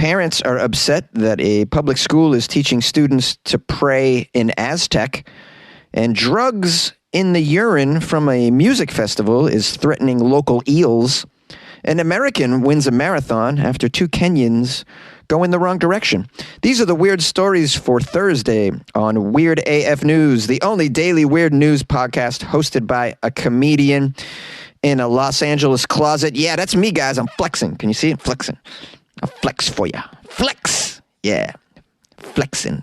Parents are upset that a public school is teaching students to pray in Aztec, and drugs in the urine from a music festival is threatening local eels. An American wins a marathon after two Kenyans go in the wrong direction. These are the weird stories for Thursday on Weird AF News, the only daily weird news podcast hosted by a comedian in a Los Angeles closet. Yeah, that's me, guys. I'm flexing. Can you see it? Flexing. I'll flex for you. Flex. Yeah. Flexing.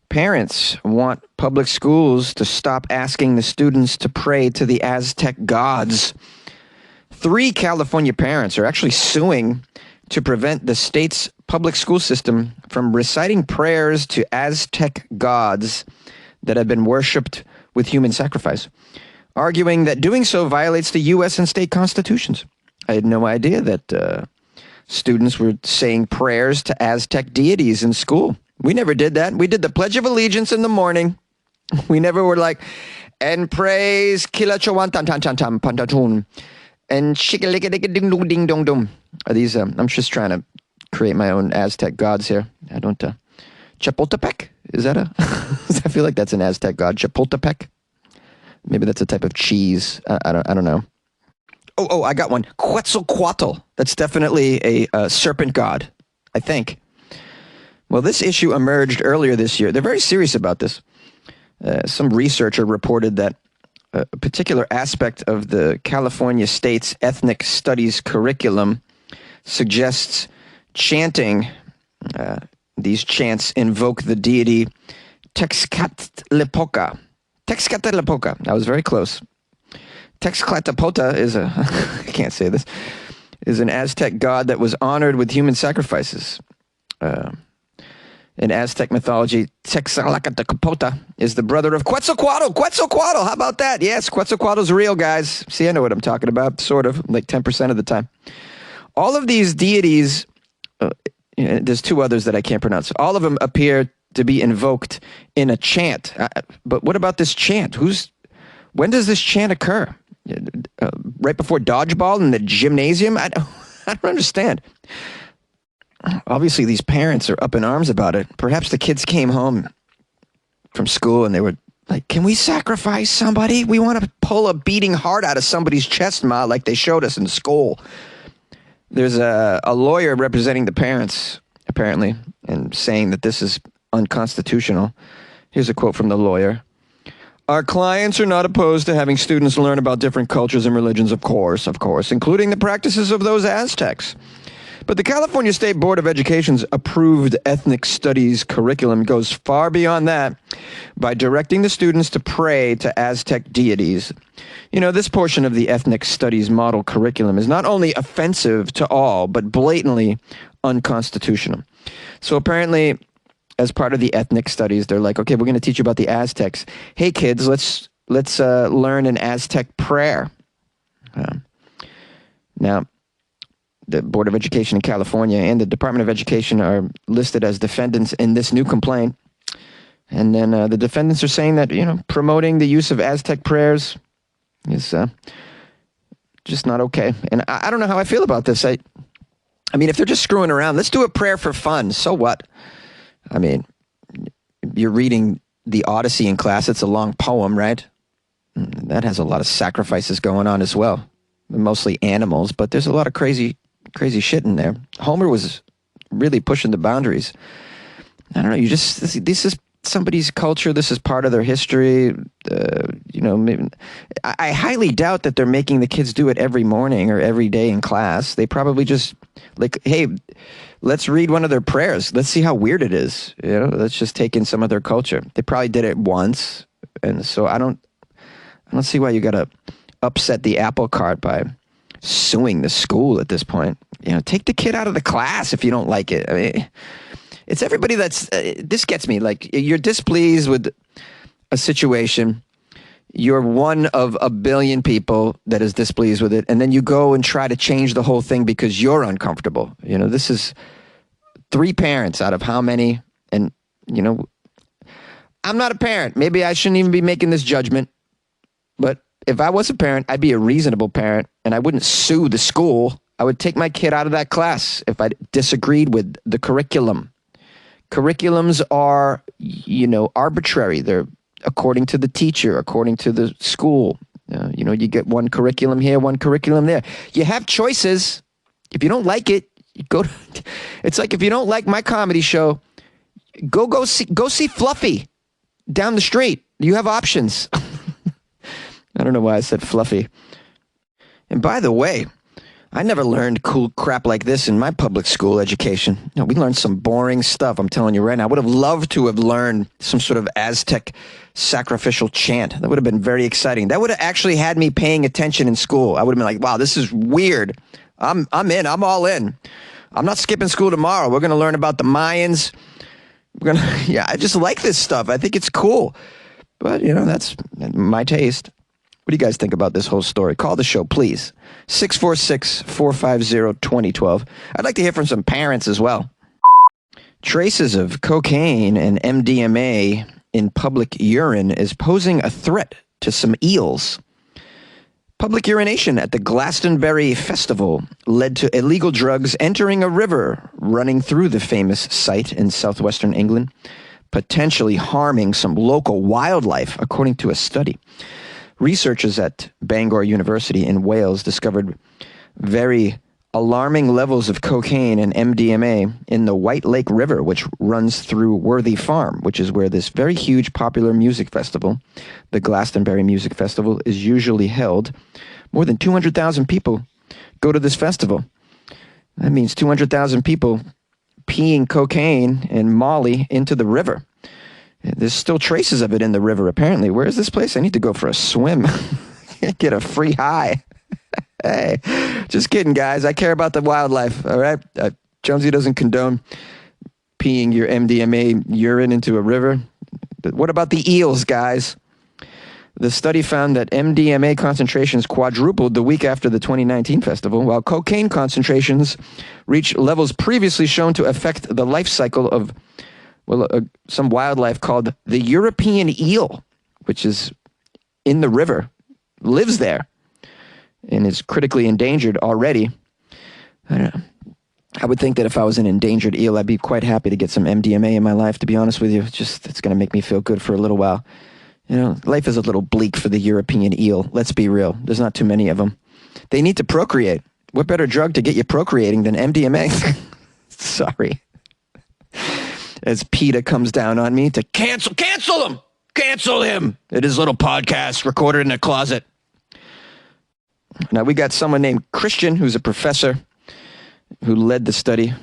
Parents want public schools to stop asking the students to pray to the Aztec gods. 3 California parents are actually suing to prevent the state's public school system from reciting prayers to Aztec gods that have been worshipped with human sacrifice, arguing that doing so violates the U.S. and state constitutions. I had no idea that students were saying prayers to Aztec deities in school. We never did that. We did the Pledge of Allegiance in the morning. We never were like, and praise Kilachowantantantantanpantatun and shikaligading-ding-dong-ding-dong-dong. Are these, I'm just trying to create my own Aztec gods here. I don't, Chapultepec? Is that a, I feel like that's an Aztec god. Chapultepec? Maybe that's a type of cheese. I don't know. Oh, I got one. Quetzalcoatl. That's definitely a serpent god, I think. Well, this issue emerged earlier this year. They're very serious about this. Some researcher reported that a particular aspect of the California state's ethnic studies curriculum suggests chanting. These chants invoke the deity Texcatlipoca. Texcatlipoca. I was very close. Texcatlipoca is a, I can't say this, is an Aztec god that was honored with human sacrifices. In Aztec mythology, Texcatlipoca is the brother of Quetzalcoatl. Quetzalcoatl, how about that? Yes, Quetzalcoatl's real, guys. See, I know what I'm talking about, sort of, like 10% of the time. All of these deities, there's 2 others that I can't pronounce. All of them appear to be invoked in a chant. But what about this chant? When does this chant occur? Right before dodgeball in the gymnasium? I don't understand. Obviously, these parents are up in arms about it. Perhaps the kids came home from school and they were like, can we sacrifice somebody? We want to pull a beating heart out of somebody's chest, Ma, like they showed us in school. There's a lawyer representing the parents, apparently, and saying that this is unconstitutional. Here's a quote from the lawyer. Our clients are not opposed to having students learn about different cultures and religions, of course, including the practices of those Aztecs. But the California State Board of Education's approved ethnic studies curriculum goes far beyond that by directing the students to pray to Aztec deities. You know, this portion of the ethnic studies model curriculum is not only offensive to all, but blatantly unconstitutional. So apparently, as part of the ethnic studies, they're like, okay, we're going to teach you about the Aztecs. Hey, kids, let's learn an Aztec prayer. Now, the Board of Education in California and the Department of Education are listed as defendants in this new complaint. And then the defendants are saying that, promoting the use of Aztec prayers is just not okay. And I don't know how I feel about this. I mean, if they're just screwing around, let's do a prayer for fun. So what? I mean, you're reading the Odyssey in class. It's a long poem, right? That has a lot of sacrifices going on as well. Mostly animals, but there's a lot of crazy shit in there. Homer was really pushing the boundaries. I don't know. This is somebody's culture. This is part of their history. Maybe, I highly doubt that they're making the kids do it every morning or every day in class. They probably just like, hey, let's read one of their prayers. Let's see how weird it is. Let's just take in some of their culture. They probably did it once. And so I don't see why you got to upset the apple cart by suing the school at this point. Take the kid out of the class if you don't like it. I mean, it's everybody that's, this gets me, like, you're displeased with a situation. You're one of a billion people that is displeased with it. And then you go and try to change the whole thing because you're uncomfortable. This is 3 parents out of how many? And, I'm not a parent. Maybe I shouldn't even be making this judgment. But if I was a parent, I'd be a reasonable parent and I wouldn't sue the school. I would take my kid out of that class if I disagreed with the curriculum. Curriculums are, arbitrary. They're according to the teacher, according to the school. You get one curriculum here, one curriculum there. You have choices. If you don't like it, you go to, it's like if you don't like my comedy show, go see Fluffy down the street. You have options. I don't know why I said Fluffy. And by the way, I never learned cool crap like this in my public school education. We learned some boring stuff, I'm telling you right now. I would have loved to have learned some sort of Aztec sacrificial chant. That would have been very exciting. That would have actually had me paying attention in school. I would have been like, wow, this is weird. I'm in. I'm all in. I'm not skipping school tomorrow. We're going to learn about the Mayans. I just like this stuff. I think it's cool. But, that's my taste. What do you guys think about this whole story? Call the show, please. 646-450-2012. I'd like to hear from some parents as well. Traces of cocaine and MDMA in public urine is posing a threat to some eels. Public urination at the Glastonbury Festival led to illegal drugs entering a river running through the famous site in southwestern England, potentially harming some local wildlife, according to a study. Researchers at Bangor University in Wales discovered very alarming levels of cocaine and MDMA in the White Lake River, which runs through Worthy Farm, which is where this very huge popular music festival, the Glastonbury Music Festival, is usually held. More than 200,000 people go to this festival. That means 200,000 people peeing cocaine and Molly into the river. There's still traces of it in the river, apparently. Where is this place? I need to go for a swim. Get a free high. Hey, just kidding, guys. I care about the wildlife, all right? Jonesy doesn't condone peeing your MDMA urine into a river. But what about the eels, guys? The study found that MDMA concentrations quadrupled the week after the 2019 festival, while cocaine concentrations reached levels previously shown to affect the life cycle of some wildlife called the European eel, which is in the river, lives there, and is critically endangered already. I don't know. I would think that if I was an endangered eel, I'd be quite happy to get some MDMA in my life, to be honest with you. It's going to make me feel good for a little while. Life is a little bleak for the European eel. Let's be real. There's not too many of them. They need to procreate. What better drug to get you procreating than MDMA? Sorry. As PETA comes down on me to cancel him! Cancel him! At his little podcast recorded in a closet. Now, we got someone named Christian, who's a professor, who led the study.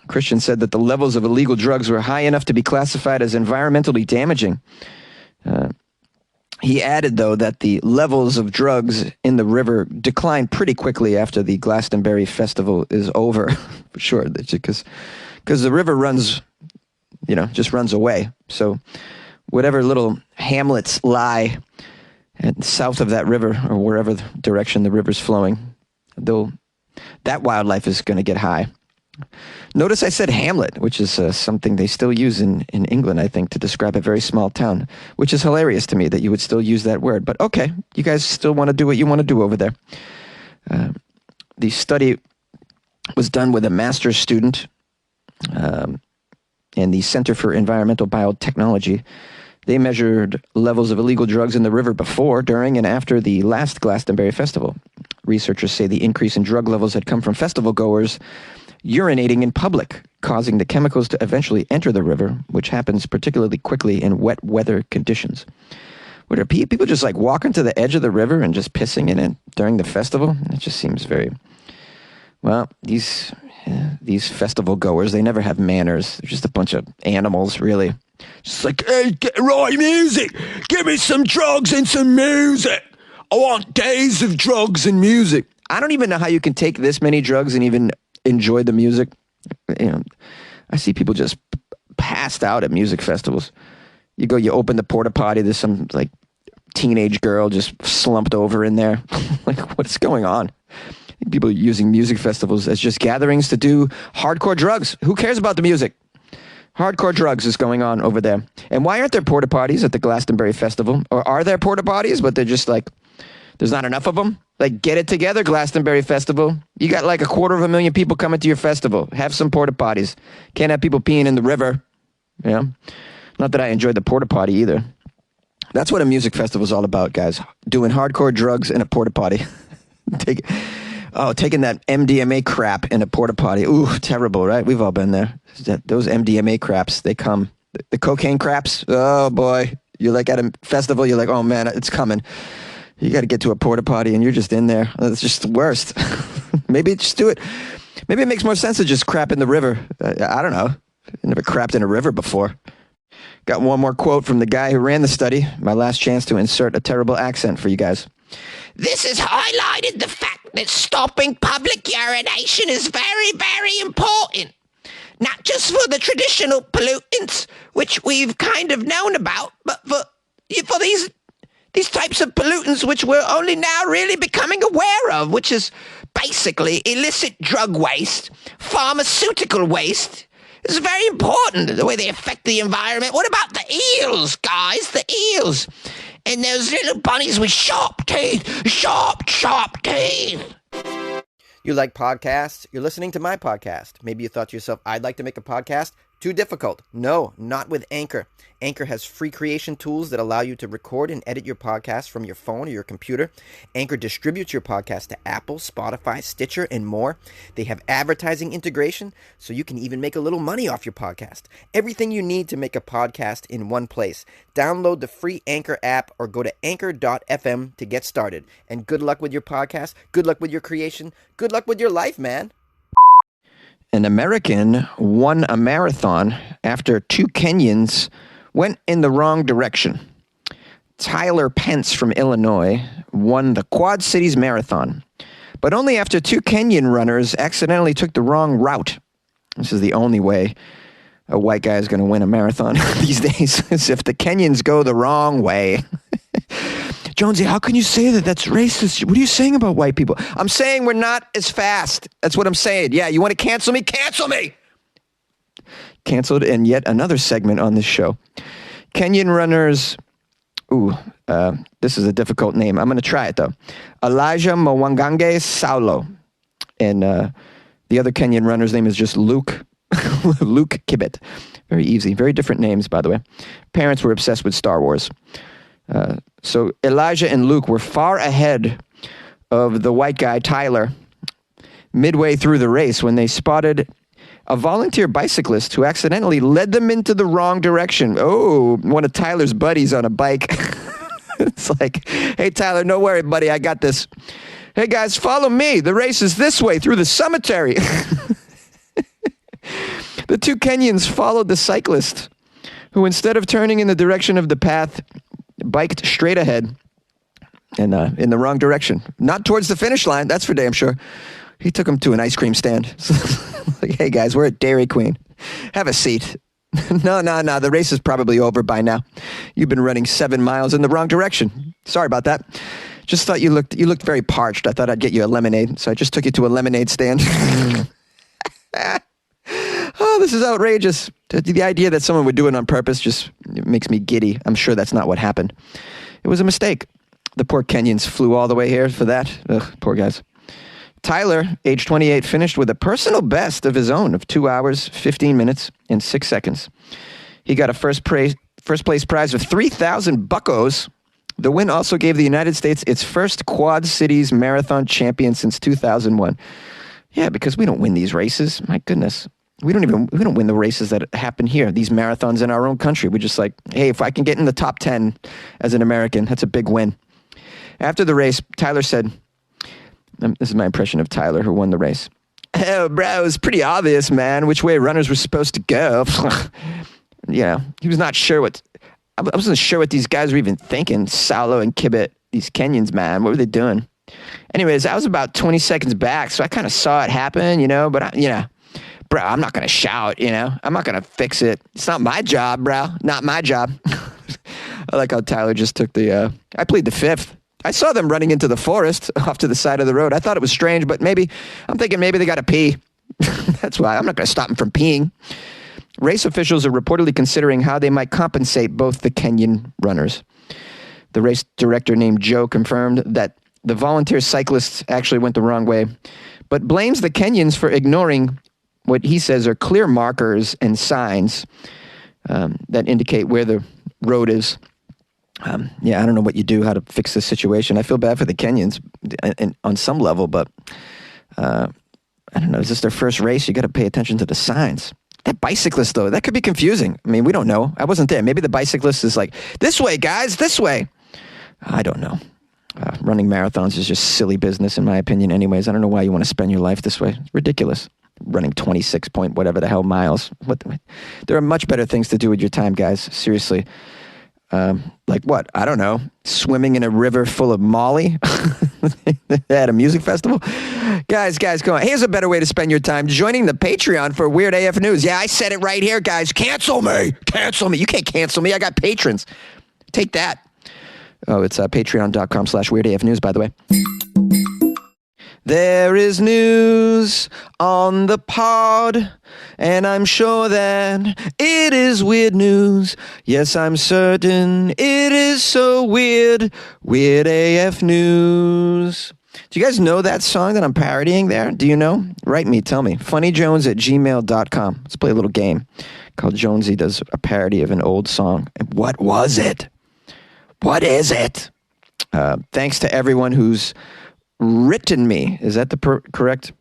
Christian said that the levels of illegal drugs were high enough to be classified as environmentally damaging. He added, though, that the levels of drugs in the river declined pretty quickly after the Glastonbury Festival is over. For sure, because the river runs, just runs away. So whatever little hamlets lie south of that river, or wherever direction the river's flowing, that wildlife is going to get high. Notice I said hamlet, which is something they still use in England, I think, to describe a very small town, which is hilarious to me that you would still use that word. But okay, you guys still want to do what you want to do over there. The study was done with a master's student and the Center for Environmental Biotechnology. They measured levels of illegal drugs in the river before, during, and after the last Glastonbury Festival. Researchers say the increase in drug levels had come from festival goers urinating in public, causing the chemicals to eventually enter the river, which happens particularly quickly in wet weather conditions. What are people just like walking to the edge of the river and just pissing in it during the festival? It just seems very... Well, these festival goers, they never have manners. They're just a bunch of animals, really. Just like, hey, right music. Give me some drugs and some music. I want days of drugs and music. I don't even know how you can take this many drugs and even enjoy the music. I see people just passed out at music festivals. You open the porta potty, there's some like teenage girl just slumped over in there. Like, what's going on? People using music festivals as just gatherings to do hardcore drugs. Who cares about the music? Hardcore drugs is going on over there. And why aren't there porta potties at the Glastonbury Festival? Or are there porta potties, but they're just like, There's not enough of them? Like, get it together, Glastonbury Festival. You got like 250,000 people coming to your festival. Have some porta potties. Can't have people peeing in the river. You know? Not that I enjoyed the porta potty either. That's what a music festival is all about, guys. Doing hardcore drugs in a porta potty. Taking that MDMA crap in a porta potty. Ooh, terrible, right? We've all been there. Those MDMA craps, they come. The cocaine craps, oh boy. You're like at a festival, you're like, oh man, it's coming. You got to get to a porta potty and you're just in there. It's just the worst. Maybe just do it. Maybe it makes more sense to just crap in the river. I don't know. I never crapped in a river before. Got one more quote from the guy who ran the study. My last chance to insert a terrible accent for you guys. This has highlighted the fact that stopping public urination is very, very important. Not just for the traditional pollutants, which we've kind of known about, but for these types of pollutants which we're only now really becoming aware of, which is basically illicit drug waste, pharmaceutical waste. It's very important, the way they affect the environment. What about the eels, guys? The eels. And those little bunnies with sharp teeth. Sharp teeth. You like podcasts? You're listening to my podcast. Maybe you thought to yourself, I'd like to make a podcast. Too difficult. No, not with Anchor. Anchor has free creation tools that allow you to record and edit your podcast from your phone or your computer. Anchor distributes your podcast to Apple, Spotify, Stitcher, and more. They have advertising integration, so you can even make a little money off your podcast. Everything you need to make a podcast in one place. Download the free Anchor app or go to anchor.fm to get started. And good luck with your podcast. Good luck with your creation. Good luck with your life, man. An American won a marathon after 2 Kenyans went in the wrong direction. Tyler Pence from Illinois won the Quad Cities Marathon, but only after 2 Kenyan runners accidentally took the wrong route. This is the only way a white guy is going to win a marathon these days, is if the Kenyans go the wrong way. Jonesy, how can you say that? That's racist. What are you saying about white people? I'm saying we're not as fast. That's what I'm saying. Yeah, you want to cancel me? Cancel me! Canceled in yet another segment on this show. Kenyan runners... this is a difficult name. I'm going to try it, though. Elijah Mwangange Saulo. And the other Kenyan runner's name is just Luke. Luke Kibet. Very easy. Very different names, by the way. Parents were obsessed with Star Wars. So Elijah and Luke were far ahead of the white guy, Tyler, midway through the race when they spotted a volunteer bicyclist who accidentally led them into the wrong direction. Oh, one of Tyler's buddies on a bike. It's like, hey, Tyler, no worry, buddy, I got this. Hey, guys, follow me. The race is this way through the cemetery. The 2 Kenyans followed the cyclist, who instead of turning in the direction of the path, biked straight ahead and in the wrong direction. Not towards the finish line, that's for damn sure. He took him to an ice cream stand. Like, hey guys, we're at Dairy Queen. Have a seat. No, the race is probably over by now. You've been running 7 miles in the wrong direction. Sorry about that. Just thought you looked very parched. I thought I'd get you a lemonade, so I just took you to a lemonade stand. Oh, this is outrageous. The idea that someone would do it on purpose just makes me giddy. I'm sure that's not what happened. It was a mistake. The poor Kenyans flew all the way here for that. Ugh, poor guys. Tyler, age 28, finished with a personal best of his own of 2 hours, 15 minutes, and 6 seconds. He got a first place prize of 3,000 buckos. The win also gave the United States its first Quad Cities Marathon champion since 2001. Yeah, because we don't win these races. My goodness. We don't win the races that happen here, these marathons in our own country. We're just like, hey, if I can get in the top 10 as an American, that's a big win. After the race, Tyler said, this is my impression of Tyler, who won the race. Oh, bro, it was pretty obvious, man, which way runners were supposed to go. Yeah, he was not sure I wasn't sure what these guys were even thinking. Saulo and Kibet, these Kenyans, man, what were they doing? Anyways, I was about 20 seconds back, so I kind of saw it happen, but bro, I'm not going to shout, I'm not going to fix it. It's not my job, bro. Not my job. I like how Tyler just took I plead the fifth. I saw them running into the forest off to the side of the road. I thought it was strange, but I'm thinking maybe they got to pee. That's why I'm not going to stop them from peeing. Race officials are reportedly considering how they might compensate both the Kenyan runners. The race director named Joe confirmed that the volunteer cyclists actually went the wrong way, but blames the Kenyans for ignoring what he says are clear markers and signs that indicate where the road is. Yeah, I don't know what you do, how to fix this situation. I feel bad for the Kenyans on some level, but I don't know. Is this their first race? You got to pay attention to the signs. That bicyclist, though, that could be confusing. I mean, we don't know. I wasn't there. Maybe the bicyclist is like, this way, guys, this way. I don't know. Running marathons is just silly business, in my opinion, anyways. I don't know why you want to spend your life this way. It's ridiculous. Running 26 point whatever the hell miles. There are much better things to do with your time, guys. Seriously. Like what? I don't know. Swimming in a river full of Molly at a music festival. Guys, come on. Here's a better way to spend your time. Joining the Patreon for Weird AF News. Yeah, I said it right here, guys. Cancel me. You can't cancel me. I got patrons. Take that. Oh, it's patreon.com/weirdafnews, by the way. There is news on the pod, and I'm sure that it is weird news. Yes, I'm certain it is so weird. Weird AF News. Do you guys know that song that I'm parodying there? Do you know? Write me, tell me. funnyjones@gmail.com. Let's play a little game called Jonesy Does a Parody of an Old Song. And what was it? What is it? Thanks to everyone who's written me. Is that the correct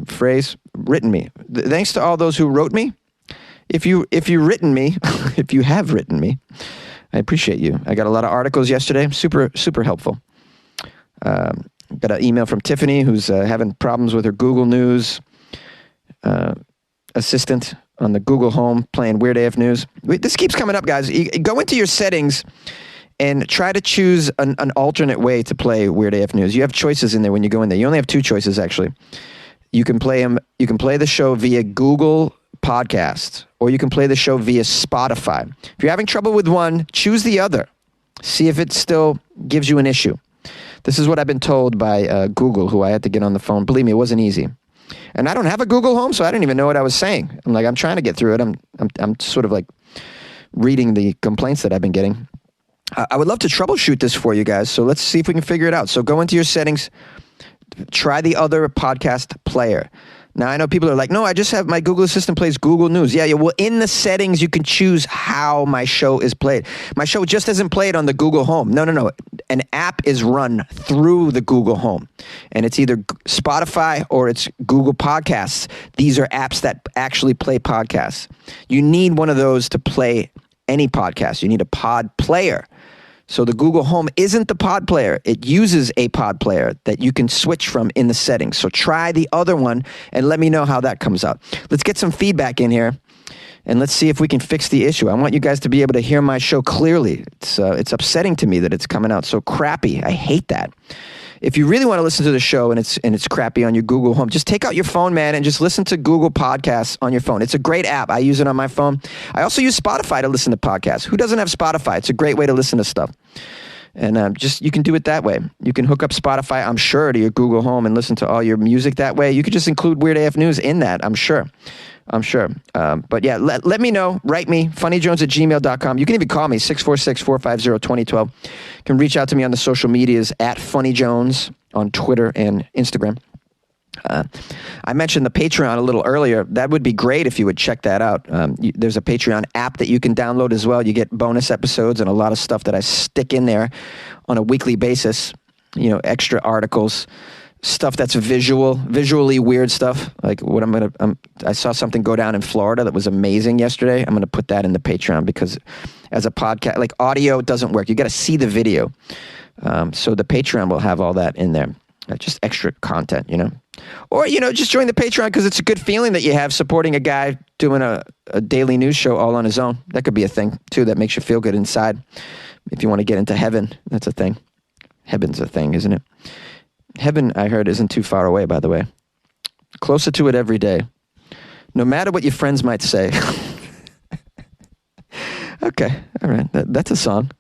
phrase? Written me. Thanks to all those who wrote me. If you written me, if you have written me, I appreciate you. I got a lot of articles yesterday. Super helpful. Got an email from Tiffany, who's having problems with her Google News assistant on the Google Home playing Weird AF News. This keeps coming up, guys. You go into your settings and try to choose an alternate way to play Weird AF News. You have choices in there when you go in there. You only have two choices, actually. You can play the show via Google Podcasts, or you can play the show via Spotify. If you're having trouble with one, choose the other. See if it still gives you an issue. This is what I've been told by Google, who I had to get on the phone. Believe me, it wasn't easy. And I don't have a Google Home, so I didn't even know what I was saying. I'm trying to get through it. I'm sort of like reading the complaints that I've been getting. I would love to troubleshoot this for you guys, so let's see if we can figure it out. So go into your settings, try the other podcast player. Now, I know people are like, no, I just have my Google Assistant plays Google News. Yeah, well, in the settings, you can choose how my show is played. My show just isn't played on the Google Home. No. An app is run through the Google Home, and it's either Spotify or it's Google Podcasts. These are apps that actually play podcasts. You need one of those to play any podcast. You need a pod player. So the Google Home isn't the pod player. It uses a pod player that you can switch from in the settings. So try the other one and let me know how that comes out. Let's get some feedback in here and let's see if we can fix the issue. I want you guys to be able to hear my show clearly. It's upsetting to me that it's coming out so crappy. I hate that. If you really want to listen to the show and it's crappy on your Google Home, just take out your phone, man, and just listen to Google Podcasts on your phone. It's a great app. I use it on my phone. I also use Spotify to listen to podcasts. Who doesn't have Spotify? It's a great way to listen to stuff. And you can do it that way. You can hook up Spotify, I'm sure, to your Google Home and listen to all your music that way. You could just include Weird AF News in that, I'm sure. But yeah, let me know. Write me, funnyjones@gmail.com. You can even call me, 646-450-2012. You can reach out to me on the social medias at funnyjones on Twitter and Instagram. I mentioned the Patreon a little earlier. That would be great if you would check that out. There's a Patreon app that you can download as well. You get bonus episodes and a lot of stuff that I stick in there on a weekly basis. Extra articles, stuff that's visually weird stuff. Like what I saw something go down in Florida that was amazing yesterday. I'm going to put that in the Patreon because as a podcast, like audio doesn't work. You got to see the video. So the Patreon will have all that in there. Just extra content, Or, just join the Patreon because it's a good feeling that you have supporting a guy doing a daily news show all on his own. That could be a thing, too, that makes you feel good inside. If you want to get into heaven, that's a thing. Heaven's a thing, isn't it? Heaven, I heard, isn't too far away, by the way. Closer to it every day. No matter what your friends might say. Okay, all right. That's a song.